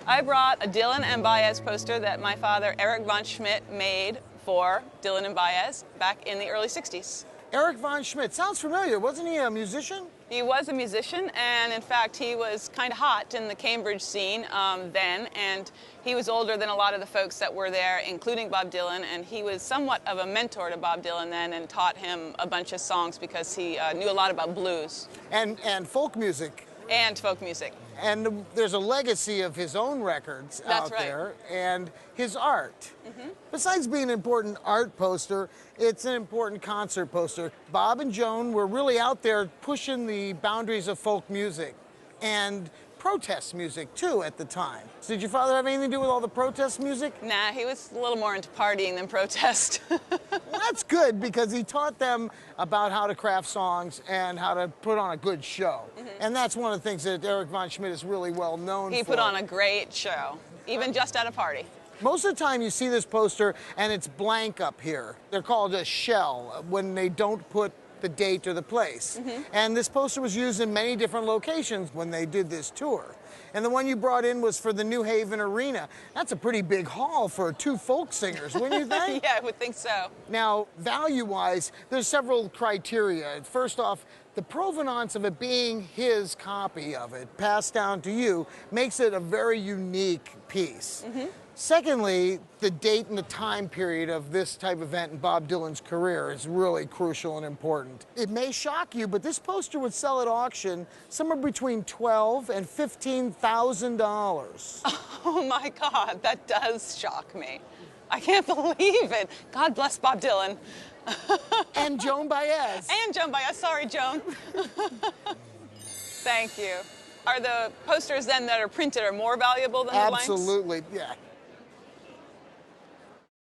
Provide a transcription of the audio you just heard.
I brought a Dylan and Baez poster that my father, Eric von Schmidt, made for Dylan and Baez back in the early 60s. Eric von Schmidt, sounds familiar. Wasn't he a musician? He was a musician, and in fact, he was kind of hot in the Cambridge scene then, and he was older than a lot of the folks that were there, including Bob Dylan, and he was somewhat of a mentor to Bob Dylan then and taught him a bunch of songs because he knew a lot about blues. And folk music. And folk music. And there's a legacy of his own records out there and his art. Besides being an important art poster, it's an important concert poster. Bob and Joan were really out there pushing the boundaries of folk music and protest music too at the time. So did your father have anything to do with all the protest music? Nah, he was a little more into partying than protest. Well, that's good because he taught them about how to craft songs and how to put on a good show. And that's one of the things that Eric von Schmidt is really well known for. He put on a great show, even just at a party. Most of the time you see this poster and it's blank up here. They're called a shell when they don't put the date or the place. And this poster was used in many different locations when they did this tour. And the one you brought in was for the New Haven Arena. That's a pretty big haul for two folk singers, wouldn't you think? Yeah, I would think so. Now, value-wise, there's several criteria. First off, the provenance of it being his copy of it, passed down to you, makes it a very unique piece. Secondly, the date and the time period of this type of event in Bob Dylan's career is really crucial and important. It may shock you, but this poster would sell at auction somewhere between $12,000 and $15,000. Oh my God, that does shock me. I can't believe it. God bless Bob Dylan. And Joan Baez. And Joan Baez. Sorry, Joan. Thank you. Are the posters then that are printed are more valuable than the blanks? Absolutely, yeah.